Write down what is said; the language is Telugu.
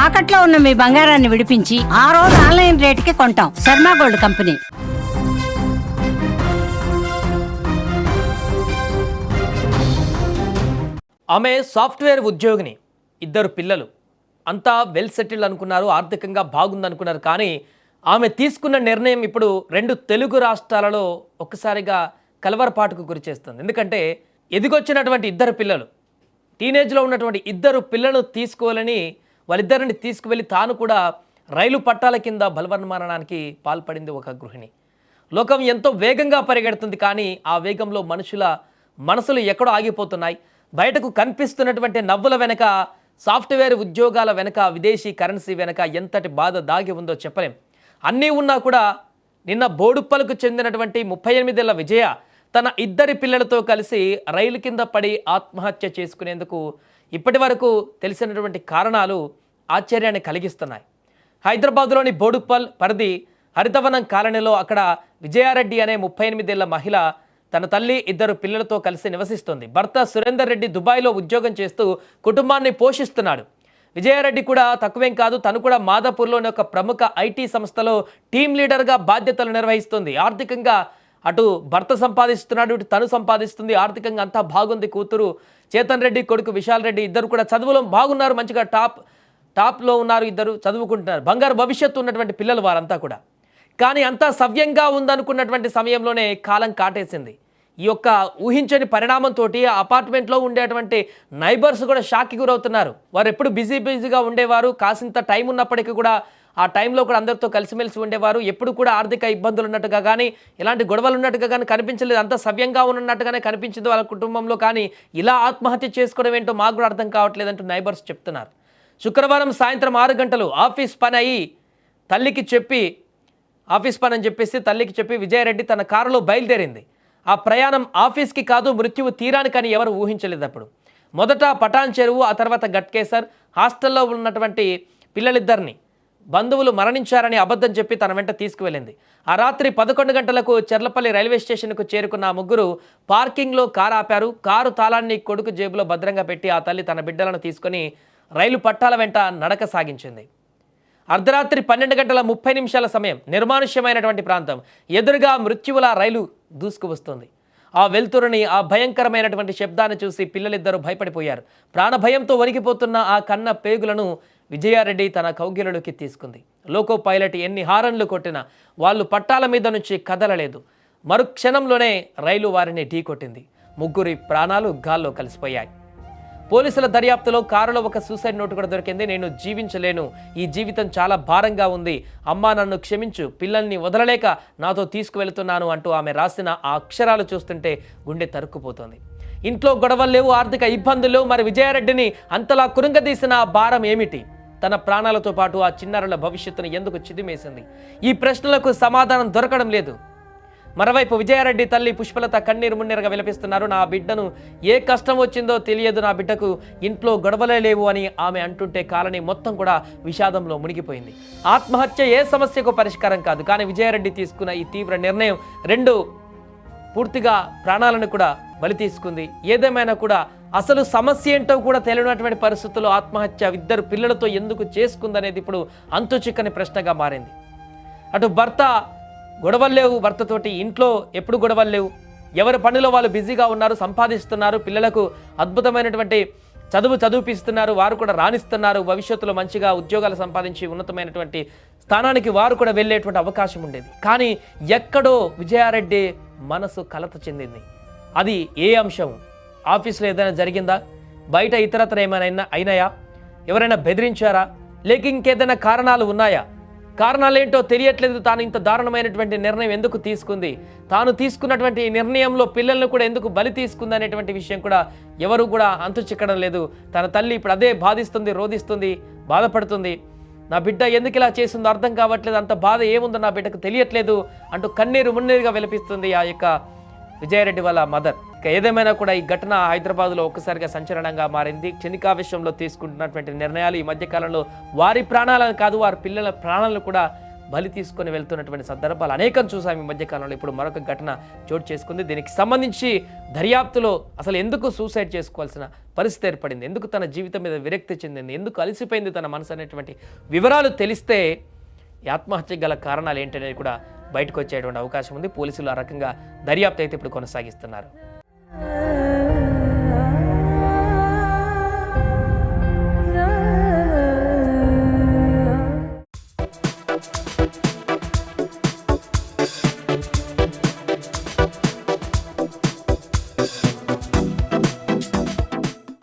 తాకట్లో ఉన్న మీ బంగారాన్ని విడిపించి ఆ రోజు ఆన్లైన్ రేటుకి కొంటాం. Sharma gold company. ఆమె సాఫ్ట్వేర్ ఉద్యోగిని, 2 పిల్లలు, అంతా వెల్ సెటిల్డ్ అనుకున్నారు, ఆర్థికంగా బాగుందనుకున్నారు. కానీ ఆమె తీసుకున్న నిర్ణయం ఇప్పుడు 2 తెలుగు రాష్ట్రాలలో ఒక్కసారిగా కలవరపాటుకు గురిచేస్తుంది. ఎందుకంటే ఎదిగొచ్చినటువంటి 2 పిల్లలు, టీనేజ్లో ఉన్నటువంటి 2 పిల్లలను తీసుకోవాలని వాళ్ళిద్దరిని తీసుకువెళ్ళి తాను కూడా రైలు పట్టాల కింద బలవన్మరణానికి పాల్పడింది ఒక గృహిణి. లోకం ఎంతో వేగంగా పరిగెడుతుంది, కానీ ఆ వేగంలో మనుషుల మనసులు ఎక్కడో ఆగిపోతున్నాయి. బయటకు కనిపిస్తున్నటువంటి నవ్వుల వెనక, సాఫ్ట్వేర్ ఉద్యోగాల వెనక, విదేశీ కరెన్సీ వెనక ఎంతటి బాధ దాగి ఉందో చెప్పలేం. అన్నీ ఉన్నా కూడా నిన్న బోడుప్పలకు చెందినటువంటి 38 ఏళ్ల విజయ తన 2 పిల్లలతో కలిసి రైలు కింద పడి ఆత్మహత్య చేసుకునేందుకు ఇప్పటి వరకు తెలిసినటువంటి కారణాలు ఆశ్చర్యాన్ని కలిగిస్తున్నాయి. హైదరాబాద్లోని బోడుప్పల్ పరిధి హరితవనం కాలనీలో అక్కడ విజయారెడ్డి అనే 38 ఏళ్ల మహిళ తన తల్లి 2 పిల్లలతో కలిసి నివసిస్తుంది. భర్త సురేందర్ రెడ్డి దుబాయ్లో ఉద్యోగం చేస్తూ కుటుంబాన్ని పోషిస్తున్నాడు. విజయారెడ్డి కూడా తక్కువేం కాదు, తను కూడా మాదాపూర్లోని ఒక ప్రముఖ ఐటీ సంస్థలో టీమ్ లీడర్గా బాధ్యతలు నిర్వహిస్తుంది. ఆర్థికంగా అటు భర్త సంపాదిస్తున్నాడు, ఇటు తను సంపాదిస్తుంది. ఆర్థికంగా అంతా బాగుంది. కూతురు చేతన్ రెడ్డి, కొడుకు విశాల్ రెడ్డి ఇద్దరు కూడా చదువులో బాగున్నారు, మంచిగా టాప్లో ఉన్నారు, ఇద్దరు చదువుకుంటున్నారు. బంగారు భవిష్యత్తు ఉన్నటువంటి పిల్లలు వారంతా కూడా. కానీ అంతా సవ్యంగా ఉందనుకున్నటువంటి సమయంలోనే కాలం కాటేసింది. ఈ యొక్క ఊహించని పరిణామంతో అపార్ట్మెంట్లో ఉండేటువంటి నైబర్స్ కూడా షాక్కి గురవుతున్నారు. వారు ఎప్పుడు బిజీగా ఉండేవారు, కాసింత టైం ఉన్నప్పటికీ కూడా ఆ టైంలో కూడా అందరితో కలిసిమెలిసి ఉండేవారు. ఎప్పుడు కూడా ఆర్థిక ఇబ్బందులు ఉన్నట్టుగా కానీ, ఇలాంటి గొడవలు ఉన్నట్టుగా కానీ కనిపించలేదు. అంతా సవ్యంగా ఉన్నట్టుగానే కనిపించింది వాళ్ళ కుటుంబంలో. కానీ ఇలా ఆత్మహత్య చేసుకోవడం ఏంటో మాకు కూడా అర్థం కావట్లేదంటూ నైబర్స్ చెప్తున్నారు. శుక్రవారం సాయంత్రం 6 గంటలు ఆఫీస్ పని అయ్యి తల్లికి చెప్పి తల్లికి చెప్పి విజయారెడ్డి తన కారులో బయలుదేరింది. ఆ ప్రయాణం ఆఫీస్కి కాదు, మృత్యువు తీరానికని ఎవరు ఊహించలేదు. అప్పుడు మొదట పటాన్ చెరువు, ఆ తర్వాత గట్కేసర్ హాస్టల్లో ఉన్నటువంటి పిల్లలిద్దరిని బంధువులు మరణించారని అబద్ధం చెప్పి తన వెంట తీసుకువెళ్ళింది. ఆ రాత్రి 11 గంటలకు చెర్లపల్లి రైల్వే స్టేషన్కు చేరుకున్న ఆ ముగ్గురు పార్కింగ్లో కారు ఆపారు. కారు తాళాన్ని కొడుకు జేబులో భద్రంగా పెట్టి ఆ తల్లి తన బిడ్డలను తీసుకొని రైలు పట్టాల వెంట నడక సాగించింది. అర్ధరాత్రి 12:30 సమయం, నిర్మానుష్యమైనటువంటి ప్రాంతం. ఎదురుగా మృత్యువుల రైలు దూసుకు వస్తుంది. ఆ వెలుతురుని, ఆ భయంకరమైనటువంటి శబ్దాన్ని చూసి పిల్లలిద్దరూ భయపడిపోయారు. ప్రాణభయంతో వణికిపోతున్న ఆ కన్న పేగులను విజయారెడ్డి తన కౌగిలిలోకి తీసుకుంది. లోకో పైలట్ ఎన్ని హారన్లు కొట్టినా వాళ్ళు పట్టాల మీద నుంచి కదలలేదు. మరుక్షణంలోనే రైలు వారిని ఢీకొట్టింది. ముగ్గురి ప్రాణాలు గాల్లో కలిసిపోయాయి. పోలీసుల దర్యాప్తులో కారులో ఒక సూసైడ్ నోటు కూడా దొరికింది. నేను జీవించలేను, ఈ జీవితం చాలా భారంగా ఉంది, అమ్మా నన్ను క్షమించు, పిల్లల్ని వదలలేక నాతో తీసుకువెళ్తున్నాను అంటూ ఆమె రాసిన ఆ అక్షరాలు చూస్తుంటే గుండె తరుక్కుపోతుంది. ఇంట్లో గొడవలు లేవు, ఆర్థిక ఇబ్బందులు లేవు. మరి విజయారెడ్డిని అంతలా కురుంగదీసిన ఆ భారం ఏమిటి? తన ప్రాణాలతో పాటు ఆ చిన్నారుల భవిష్యత్తును ఎందుకు చిదిమేసింది? ఈ ప్రశ్నలకు సమాధానం దొరకడం లేదు. మరోవైపు విజయారెడ్డి తల్లి పుష్పలత కన్నీరు మున్నీరుగా విలపిస్తున్నారు. నా బిడ్డను ఏ కష్టం వచ్చిందో తెలియదు, నా బిడ్డకు ఇంట్లో గొడవలే లేవు అని ఆమె అంటుంటే కాలనీ మొత్తం కూడా విషాదంలో మునిగిపోయింది. ఆత్మహత్య ఏ సమస్యకు పరిష్కారం కాదు, కానీ విజయారెడ్డి తీసుకున్న ఈ తీవ్ర నిర్ణయం 2 పూర్తిగా ప్రాణాలను కూడా బలి తీసుకుంది. ఏదేమైనా కూడా అసలు సమస్య ఏంటో కూడా తెలియనటువంటి పరిస్థితుల్లో ఆత్మహత్య 2 పిల్లలతో ఎందుకు చేసుకుందనేది ఇప్పుడు అంతు చిక్కని ప్రశ్నగా మారింది. అటు భర్త గొడవలు లేవు, భర్తతోటి ఇంట్లో ఎప్పుడు గొడవలు లేవు, ఎవరి పనిలో వాళ్ళు బిజీగా ఉన్నారు, సంపాదిస్తున్నారు, పిల్లలకు అద్భుతమైనటువంటి చదివిపిస్తున్నారు, వారు కూడా రాణిస్తున్నారు. భవిష్యత్తులో మంచిగా ఉద్యోగాలు సంపాదించి ఉన్నతమైనటువంటి స్థానానికి వారు కూడా వెళ్ళేటువంటి అవకాశం ఉండేది. కానీ ఎక్కడో విజయారెడ్డి మనసు కలత చెందింది. అది ఏ అంశం? ఆఫీస్లో ఏదైనా జరిగిందా? బయట ఇతరత్ర ఏమైనా అయినాయా? ఎవరైనా బెదిరించారా? లేక ఇంకేదైనా కారణాలు ఉన్నాయా? కారణాలేంటో తెలియట్లేదు. తాను ఇంత దారుణమైనటువంటి నిర్ణయం ఎందుకు తీసుకుంది, తాను తీసుకున్నటువంటి ఈ నిర్ణయంలో పిల్లలను కూడా ఎందుకు బలి తీసుకుంది అనేటువంటి విషయం కూడా ఎవరు కూడా అంతు చిక్కడం లేదు. తన తల్లి ఇప్పుడు అదే బాధిస్తుంది, రోధిస్తుంది, బాధపడుతుంది. నా బిడ్డ ఎందుకు ఇలా చేసిందో అర్థం కావట్లేదు, అంత బాధ ఏముందో నా బిడ్డకు తెలియట్లేదు అంటూ కన్నీరు మున్నీరుగా విలపిస్తుంది ఆ యొక్క విజయారెడ్డి వాళ్ళ మదర్. ఇక ఏదేమైనా కూడా ఈ ఘటన హైదరాబాద్లో ఒక్కసారిగా సంచలనంగా మారింది. క్షణికావేశంలో తీసుకుంటున్నటువంటి నిర్ణయాలు ఈ మధ్యకాలంలో వారి ప్రాణాలను కాదు, వారి పిల్లల ప్రాణాలను కూడా బలి తీసుకొని వెళ్తున్నటువంటి సందర్భాలు అనేకం చూసాం ఈ మధ్యకాలంలో. ఇప్పుడు మరొక ఘటన చోటు చేసుకుంది. దీనికి సంబంధించి దర్యాప్తులో అసలు ఎందుకు సూసైడ్ చేసుకోవాల్సిన పరిస్థితి ఏర్పడింది, ఎందుకు తన జీవితం మీద విరక్తి చెందింది, ఎందుకు అలసిపోయింది తన మనసు అనేటువంటి వివరాలు తెలిస్తే ఈ ఆత్మహత్యకు గల కారణాలు ఏంటనేది కూడా బయటకు వచ్చేటువంటి అవకాశం ఉంది. పోలీసులు ఆ రకంగా దర్యాప్తు అయితే ఇప్పుడు కొనసాగిస్తున్నారు.